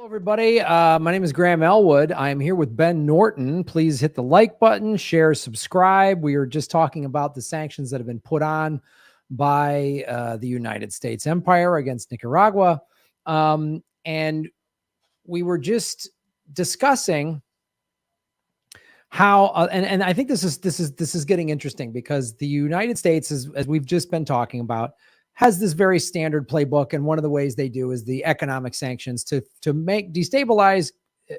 Hello, everybody. My name is Graham Elwood. I'm here with Ben Norton. Please hit the like button, share, subscribe. We are just talking about the sanctions that have been put on by the United States empire against Nicaragua. And we were just discussing how, and I think this is getting interesting because the United States, as we've just been talking about, has this very standard playbook. And one of the ways they do is the economic sanctions to destabilize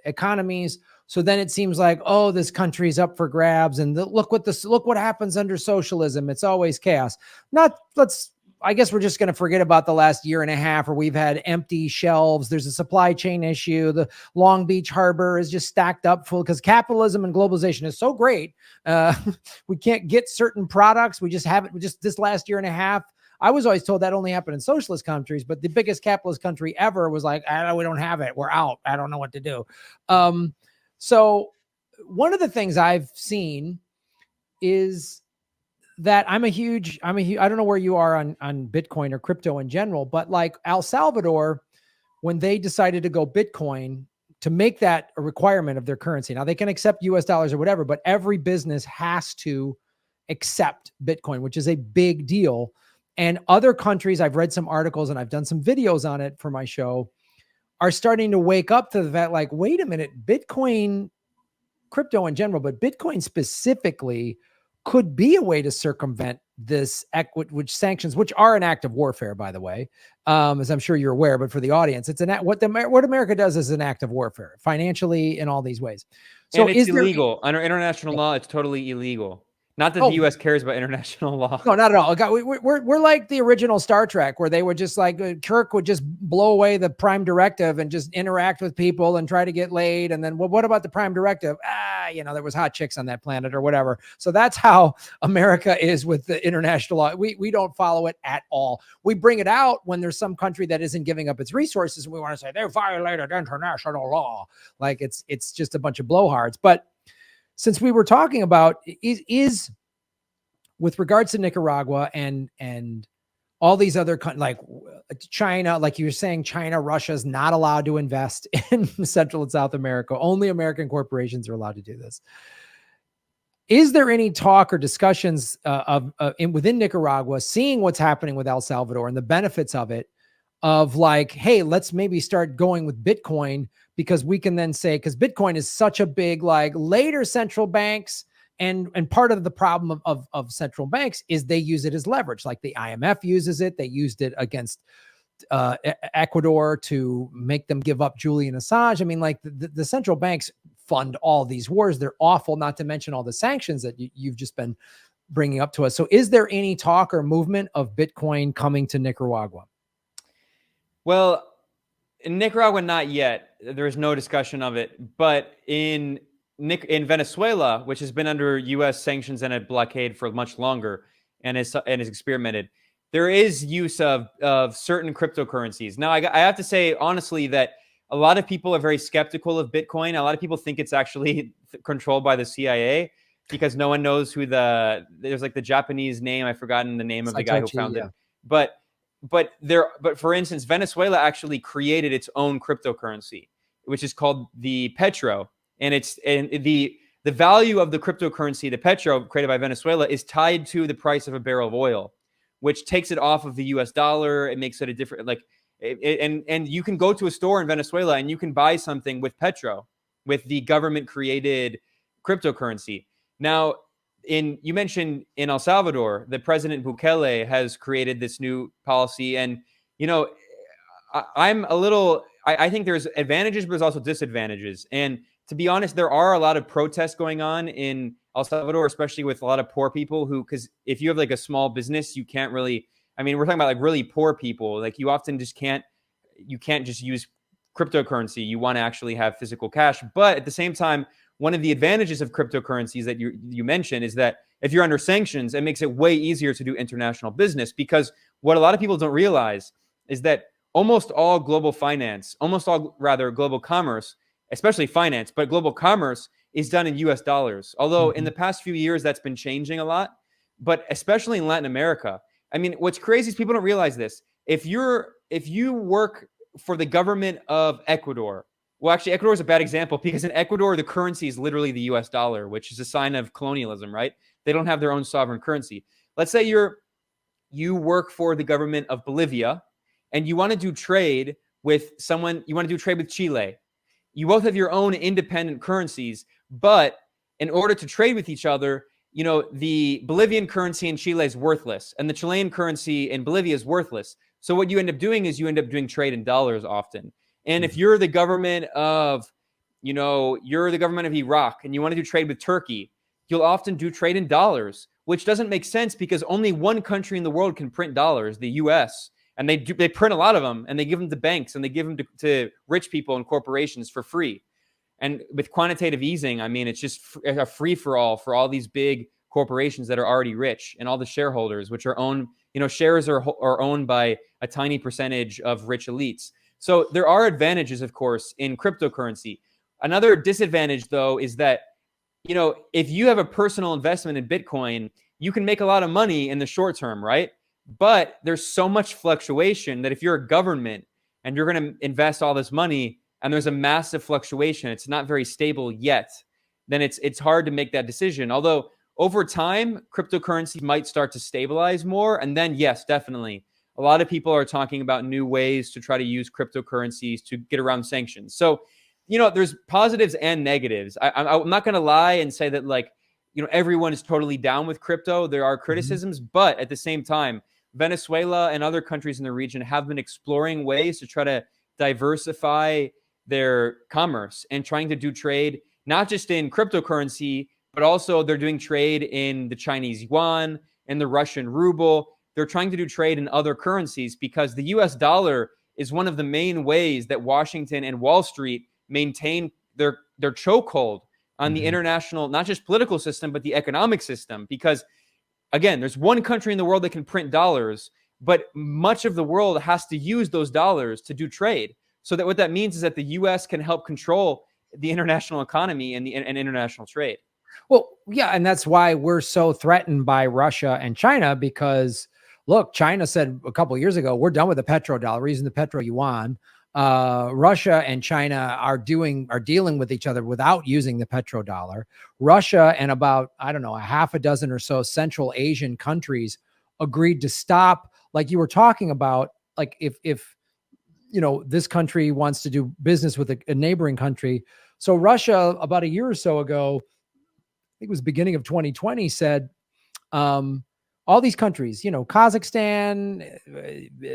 economies. So then it seems like, oh, this country's up for grabs. And look what happens under socialism. It's always chaos. I guess we're just going to forget about the last year and a half where we've had empty shelves. There's a supply chain issue. The Long Beach harbor is just stacked up full because capitalism and globalization is so great. We can't get certain products. We just haven't, just this last year and a half. I was always told that only happened in socialist countries, but the biggest capitalist country ever was like, we don't have it. We're out. I don't know what to do. So one of the things I've seen is that I don't know where you are on Bitcoin or crypto in general, but like El Salvador, when they decided to go Bitcoin to make that a requirement of their currency. Now they can accept US dollars or whatever, but every business has to accept Bitcoin, which is a big deal. And other countries, I've read some articles and I've done some videos on it for my show, are starting to wake up to the fact, like, wait a minute, Bitcoin, crypto in general, but Bitcoin specifically could be a way to circumvent this which sanctions, which are an act of warfare, by the way, as I'm sure you're aware, but for the audience, it's what America does is an act of warfare, financially in all these ways. So and it's illegal under international law. It's totally illegal. Not that the U.S. cares about international law. No, not at all. We're like the original Star Trek, where they would just like Kirk would just blow away the Prime Directive and just interact with people and try to get laid. And then, well, what about the Prime Directive? There was hot chicks on that planet or whatever. So that's how America is with the international law. We don't follow it at all. We bring it out when there's some country that isn't giving up its resources, and we want to say they violated international law. Like it's just a bunch of blowhards. But since we were talking about is with regards to Nicaragua and all these other like China, like you were saying, China, Russia is not allowed to invest in Central and South America. Only American corporations are allowed to do this. Is there any talk or discussions within Nicaragua, seeing what's happening with El Salvador and the benefits of it, of like, hey, let's maybe start going with Bitcoin, because we can then say, because Bitcoin is such a big, like, later central banks, and part of the problem of central banks is they use it as leverage. Like the IMF uses it. They used it against Ecuador to make them give up Julian Assange. I mean, like the central banks fund all these wars. They're awful, not to mention all the sanctions that you've just been bringing up to us. So is there any talk or movement of Bitcoin coming to Nicaragua? Well, in Nicaragua, not yet. There's no discussion of it. But in Venezuela, which has been under U.S. sanctions and a blockade for much longer and is experimented, there is use of certain cryptocurrencies. Now, I have to say, honestly, that a lot of people are very skeptical of Bitcoin. A lot of people think it's actually controlled by the CIA because no one knows who there's like the Japanese name. I've forgotten the name of the guy who founded it. But for instance, Venezuela actually created its own cryptocurrency, which is called the petro. And the value of the cryptocurrency, the petro created by Venezuela, is tied to the price of a barrel of oil, which takes it off of the US dollar. It makes it a different, and you can go to a store in Venezuela and you can buy something with petro, with the government created cryptocurrency. Now, you mentioned in El Salvador, the President Bukele has created this new policy. And, I think there's advantages, but there's also disadvantages. And to be honest, there are a lot of protests going on in El Salvador, especially with a lot of poor people because if you have like a small business, you can't really, we're talking about like really poor people. Like you often just can't just use cryptocurrency. You want to actually have physical cash. But at the same time, one of the advantages of cryptocurrencies that you mentioned is that if you're under sanctions, it makes it way easier to do international business, because what a lot of people don't realize is that almost all global commerce, especially finance, but global commerce is done in US dollars. Although in the past few years, that's been changing a lot, but especially in Latin America. What's crazy is people don't realize this. If you work for the government of Ecuador Well, actually, Ecuador is a bad example because in Ecuador, the currency is literally the US dollar, which is a sign of colonialism, right? They don't have their own sovereign currency. Let's say you work for the government of Bolivia and you want to do trade with someone, you want to do trade with Chile. You both have your own independent currencies, but in order to trade with each other, the Bolivian currency in Chile is worthless and the Chilean currency in Bolivia is worthless. So what you end up doing is you end up doing trade in dollars often. And if you're the government of, you're the government of Iraq and you want to do trade with Turkey, you'll often do trade in dollars, which doesn't make sense because only one country in the world can print dollars, the US. And they print a lot of them and they give them to banks and they give them to rich people and corporations for free. And with quantitative easing, I mean, it's just a free for all these big corporations that are already rich and all the shareholders, which are owned, shares are owned by a tiny percentage of rich elites. So there are advantages, of course, in cryptocurrency. Another disadvantage, though, is that, if you have a personal investment in Bitcoin, you can make a lot of money in the short term, right? But there's so much fluctuation that if you're a government and you're going to invest all this money and there's a massive fluctuation, it's not very stable yet, then it's hard to make that decision. Although over time, cryptocurrency might start to stabilize more. And then, yes, definitely. A lot of people are talking about new ways to try to use cryptocurrencies to get around sanctions. So, there's positives and negatives. I'm not going to lie and say that everyone is totally down with crypto. There are criticisms, but at the same time, Venezuela and other countries in the region have been exploring ways to try to diversify their commerce and trying to do trade, not just in cryptocurrency, but also they're doing trade in the Chinese yuan and the Russian ruble. They're trying to do trade in other currencies because the US dollar is one of the main ways that Washington and Wall Street maintain their chokehold on the international, not just political system, but the economic system. Because again, there's one country in the world that can print dollars, but much of the world has to use those dollars to do trade. So that what that means is that the US can help control the international economy and international trade. Well, yeah, and that's why we're so threatened by Russia and China because look, China said a couple of years ago, we're done with the petrodollar, we're using the petro yuan. Russia and China are dealing with each other without using the petrodollar. Russia and about, a half a dozen or so Central Asian countries agreed to stop, like you were talking about, like if this country wants to do business with a neighboring country. So Russia, about a year or so ago, I think it was beginning of 2020, said, all these countries, Kazakhstan,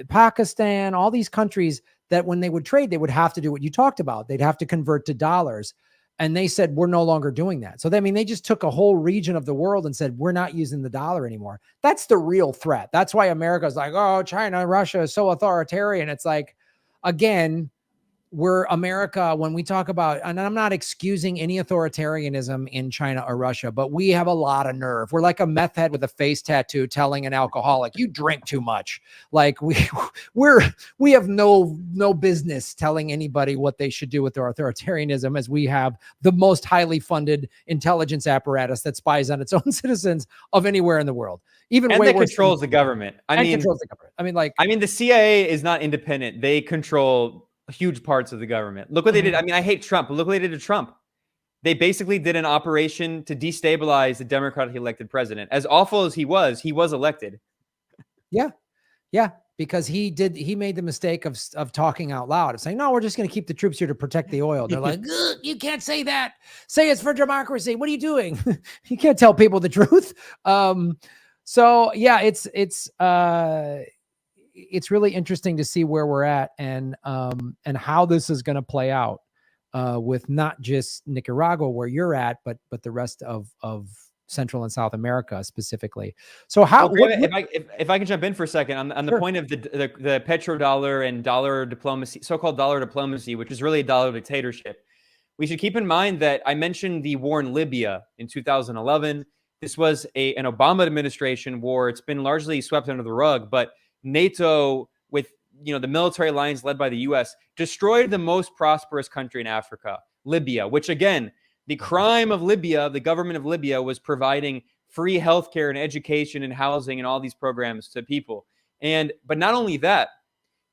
Pakistan, all these countries that when they would trade, they would have to do what you talked about. They'd have to convert to dollars. And they said, we're no longer doing that. So, they just took a whole region of the world and said, we're not using the dollar anymore. That's the real threat. That's why America's like, oh, China, Russia is so authoritarian. It's like, again, we're America when we talk about, and I'm not excusing any authoritarianism in China or Russia, but we have a lot of nerve. We're like a meth head with a face tattoo telling an alcoholic, you drink too much. Like we have no business telling anybody what they should do with their authoritarianism, as we have the most highly funded intelligence apparatus that spies on its own citizens of anywhere in the world. Even and way that worse controls the government. Controls the government. I mean, the CIA is not independent. They control huge parts of the government. Look what they did. I mean, I hate Trump, but look what they did to Trump. They basically did an operation to destabilize the democratically elected president. As awful as he was elected. Yeah. Yeah. Because he made the mistake of talking out loud, of saying, no, we're just going to keep the troops here to protect the oil. They're like, you can't say that. Say it's for democracy. What are you doing? You can't tell people the truth. So yeah, it's really interesting to see where we're at and how this is going to play out with not just Nicaragua where you're at, but the rest of Central and South America specifically. So how? If I can jump in for a second on the point of the petrodollar and dollar diplomacy, so-called dollar diplomacy, which is really a dollar dictatorship, we should keep in mind that I mentioned the war in Libya in 2011. This was an Obama administration war. It's been largely swept under the rug, but NATO, with the military alliance led by the US, destroyed the most prosperous country in Africa, Libya, which again, the crime of Libya, the government of Libya was providing free healthcare and education and housing and all these programs to people. But not only that,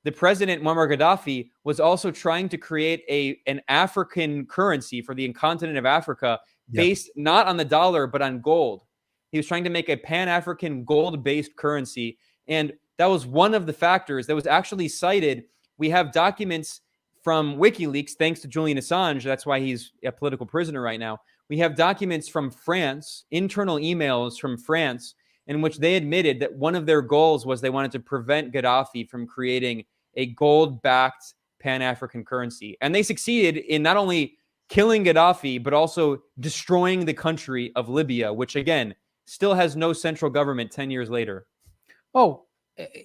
the president, Muammar Gaddafi, was also trying to create an African currency for the continent of Africa based not on the dollar, but on gold. He was trying to make a Pan-African gold-based currency. And that was one of the factors that was actually cited. We have documents from WikiLeaks, thanks to Julian Assange. That's why he's a political prisoner right now. We have documents from France, internal emails from France, in which they admitted that one of their goals was they wanted to prevent Gaddafi from creating a gold-backed Pan-African currency. And they succeeded in not only killing Gaddafi, but also destroying the country of Libya, which, again, still has no central government 10 years later. Oh,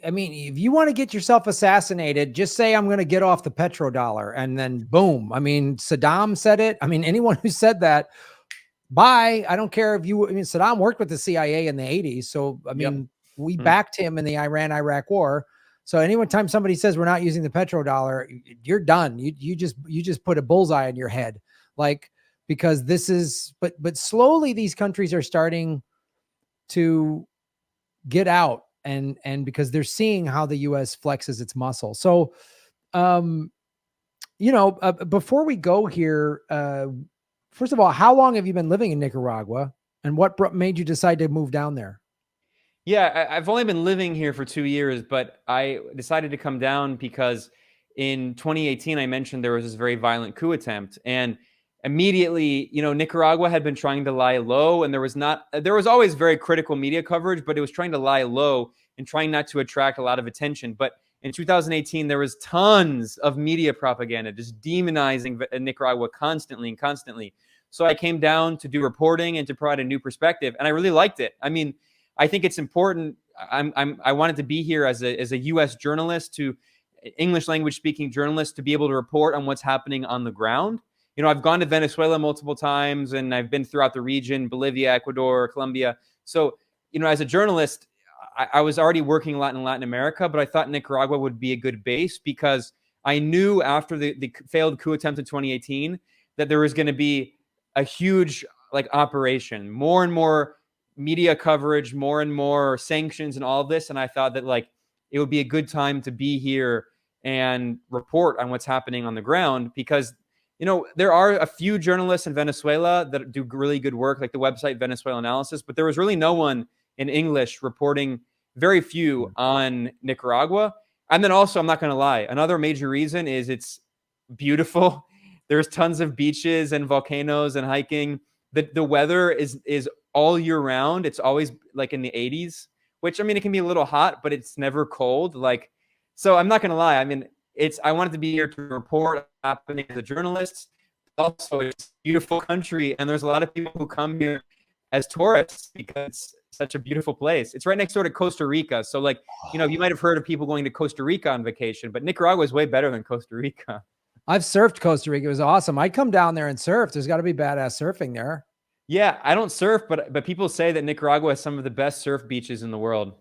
I mean, if you want to get yourself assassinated, just say, I'm going to get off the petrodollar, and then boom. I mean, Saddam said it. I mean, anyone who said that, bye. I don't care if you, I mean, Saddam worked with the CIA in the 80s. So, I mean, we backed him in the Iran-Iraq war. So anytime somebody says we're not using the petrodollar, you're done. You just put a bullseye on your head. Like, because this is, but slowly these countries are starting to get out, and because they're seeing how the U.S. flexes its muscle. So, before we go here, first of all, how long have you been living in Nicaragua, and what made you decide to move down there? Yeah, I've only been living here for 2 years, but I decided to come down because in 2018, I mentioned there was this very violent coup attempt, and immediately, Nicaragua had been trying to lie low, and there was always very critical media coverage, but it was trying to lie low and trying not to attract a lot of attention. But in 2018, there was tons of media propaganda, just demonizing Nicaragua constantly. So I came down to do reporting and to provide a new perspective, and I really liked it. I mean, I think it's important. I wanted to be here as a U.S. journalist, English language speaking journalist, to be able to report on what's happening on the ground. I've gone to Venezuela multiple times, and I've been throughout the region, Bolivia, Ecuador, Colombia. So, as a journalist, I was already working a lot in Latin America, but I thought Nicaragua would be a good base because I knew after the failed coup attempt in 2018 that there was going to be a huge operation, more and more media coverage, more and more sanctions and all of this. And I thought that it would be a good time to be here and report on what's happening on the ground, because there are a few journalists in Venezuela that do really good work, like the website Venezuela Analysis, but there was really no one in English reporting, very few, on Nicaragua. And then also, I'm not going to lie, another major reason is it's beautiful. There's tons of beaches and volcanoes and hiking. The weather is all year round. It's always in the 80s, which, I mean, it can be a little hot, but it's never cold. So I'm not going to lie. I mean, I wanted to be here to report what's happening as a journalist. Also, it's a beautiful country, and there's a lot of people who come here as tourists because it's such a beautiful place. It's right next door to Costa Rica. So, you might have heard of people going to Costa Rica on vacation, but Nicaragua is way better than Costa Rica. I've surfed Costa Rica. It was awesome. I'd come down there and surf. There's got to be badass surfing there. Yeah, I don't surf, but people say that Nicaragua has some of the best surf beaches in the world.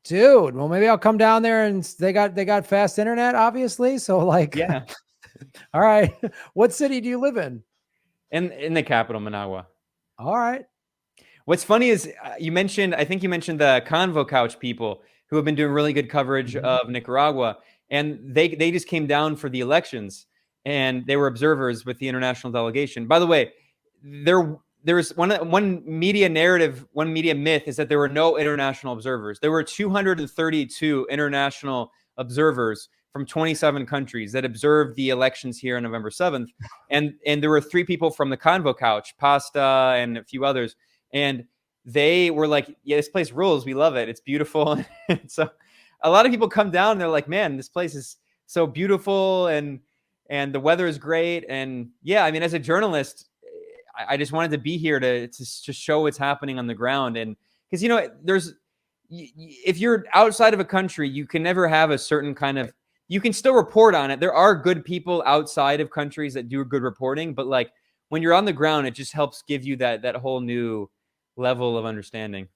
Dude, well, maybe I'll come down there, and they got fast internet, obviously. So yeah. All right. What city do you live in? In the capital, Managua. All right. What's funny is I think you mentioned the Convo Couch people who have been doing really good coverage of Nicaragua, and they just came down for the elections, and they were observers with the international delegation. By the way, there's one media narrative, one media myth is that there were no international observers. There were 232 international observers from 27 countries that observed the elections here on November 7th. And there were 3 people from the Convo Couch, Pasta and a few others. And they were like, yeah, this place rules. We love it. It's beautiful. So a lot of people come down and they're like, man, this place is so beautiful and the weather is great. And yeah, I mean, as a journalist, I just wanted to be here to show what's happening on the ground. And because, if you're outside of a country, you can never have a certain kind of, you can still report on it. There are good people outside of countries that do good reporting, but when you're on the ground, it just helps give you that whole new level of understanding.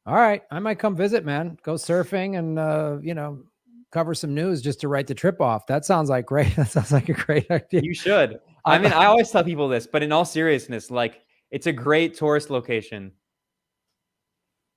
All right. I might come visit, man. Go surfing and, cover some news just to write the trip off. That sounds like great. That sounds like a great idea. You should. I mean, I always tell people this, but in all seriousness, it's a great tourist location.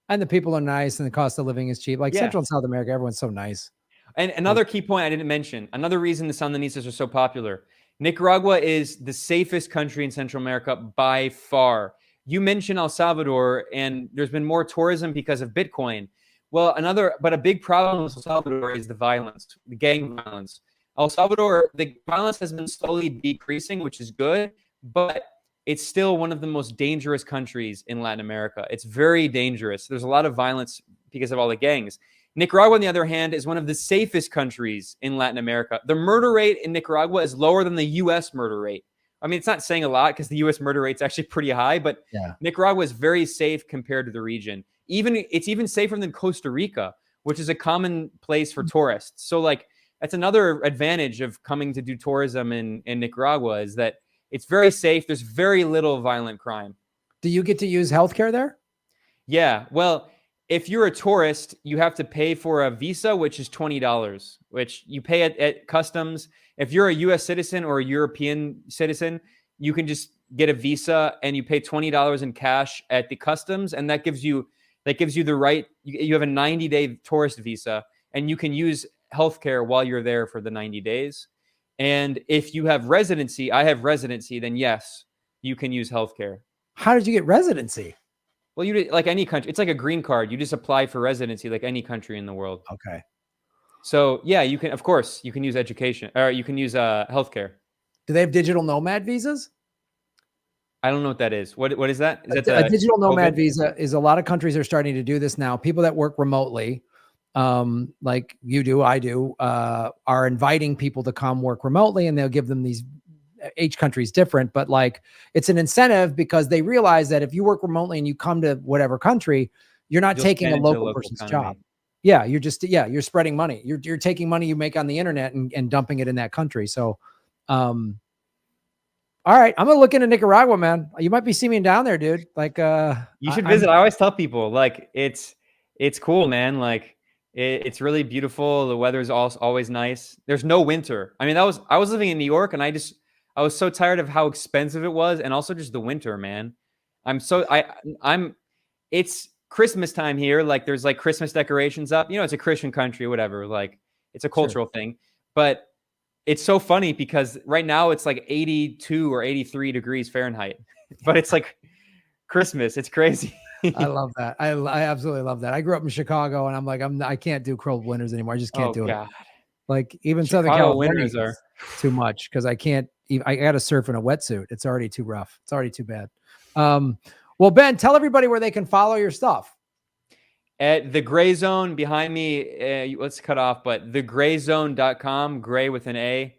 And the people are nice and the cost of living is cheap. Like Yeah. Central and South America, everyone's so nice. And another key point I didn't mention, another reason the Sandinistas are so popular, Nicaragua is the safest country in Central America by far. You mentioned El Salvador, and there's been more tourism because of Bitcoin. Well, a big problem with El Salvador is the violence, the gang violence. El Salvador, the violence has been slowly decreasing, which is good, but it's still one of the most dangerous countries in Latin America. It's very dangerous. There's a lot of violence because of all the gangs. Nicaragua, on the other hand, is one of the safest countries in Latin America. The murder rate in Nicaragua is lower than the U.S. murder rate. I mean, it's not saying a lot because the U.S. murder rate's actually pretty high, but Nicaragua is very safe compared to the region. It's even safer than Costa Rica, which is a common place for tourists. So, like, that's another advantage of coming to do tourism in Nicaragua is that it's very safe. There's very little violent crime. Do you get to use healthcare there? Yeah. Well, if you're a tourist, you have to pay for a visa, which is $20, which you pay at customs. If you're a U.S. citizen or a European citizen, you can just get a visa and you pay $20 in cash at the customs, and that gives you the right. You have a 90-day tourist visa, and you can use healthcare while you're there for the 90 days. And if you have residency, I have residency, then yes, you can use healthcare. How did you get residency? Well, you like any country. It's like a green card. You just apply for residency like any country in the world. Okay. So yeah, you can, of course, you can use education or you can use healthcare. Do they have digital nomad visas? I don't know what that is. What is that? Is that a digital nomad visa is a lot of countries are starting to do this now. People that work remotely, like you do, I do, are inviting people to come work remotely, and they'll give them these. Each country is different, but like it's an incentive because they realize that if you work remotely and you come to whatever country, you're not taking a local person's job. Yeah, you're spreading money. You're taking money you make on the internet and dumping it in that country. So, all right, I'm gonna look into Nicaragua, man. You might be seeing me down there, dude. Like, you should visit. I always tell people like it's cool, man. Like it's really beautiful. The weather's always nice. There's no winter. I mean, I was living in New York, and I was so tired of how expensive it was, and also just the winter, man. It's Christmas time here. Like there's like Christmas decorations up. You know, it's a Christian country, whatever. Like it's a cultural thing. But it's so funny because right now it's like 82 or 83 degrees Fahrenheit. But it's like Christmas. It's crazy. I love that. I absolutely love that. I grew up in Chicago, and I'm like, I can't do cold winters anymore. I just can't do it. Like even Southern California winters are too much because I can't. I got to surf in a wetsuit. It's already too rough. It's already too bad. Well, Ben, tell everybody where they can follow your stuff. At the Gray Zone behind me, let's cut off, but thegrayzone.com, gray with an A.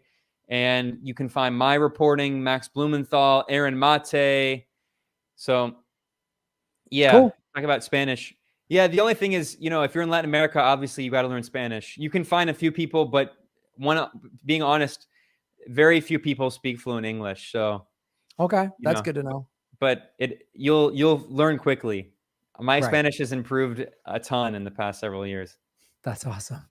And you can find my reporting, Max Blumenthal, Aaron Mate. So, yeah, cool. Talk about Spanish. Yeah, the only thing is, you know, if you're in Latin America, obviously you got to learn Spanish. You can find a few people, but being honest, very few people speak fluent English. So, okay, that's good to know. But you'll learn quickly. My Spanish has improved a ton in the past several years. That's awesome.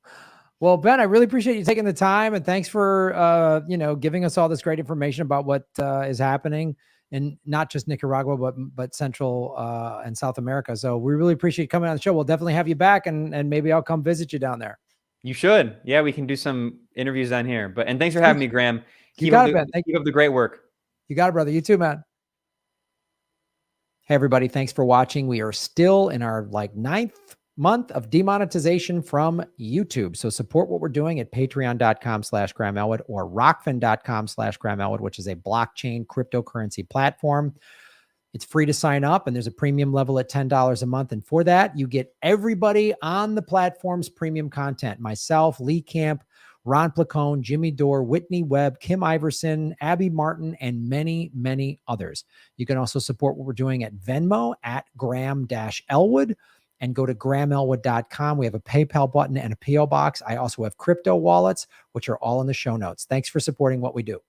Well, Ben, I really appreciate you taking the time, and thanks for giving us all this great information about what is happening in not just Nicaragua, but Central and South America. So we really appreciate you coming on the show. We'll definitely have you back, and maybe I'll come visit you down there. You should. Yeah, we can do some interviews down here. And thanks for having me, Graham. Keep up the great work. You got it, brother. You too, man. Hey, everybody. Thanks for watching. We are still in our 9th month of demonetization from YouTube. So support what we're doing at patreon.com/Graham Elwood or rockfin.com/Graham Elwood, which is a blockchain cryptocurrency platform. It's free to sign up, and there's a premium level at $10 a month. And for that, you get everybody on the platform's premium content. Myself, Lee Camp, Ron Placone, Jimmy Dore, Whitney Webb, Kim Iverson, Abby Martin, and many, many others. You can also support what we're doing at Venmo at Graham-Elwood and go to GrahamElwood.com. We have a PayPal button and a PO box. I also have crypto wallets, which are all in the show notes. Thanks for supporting what we do.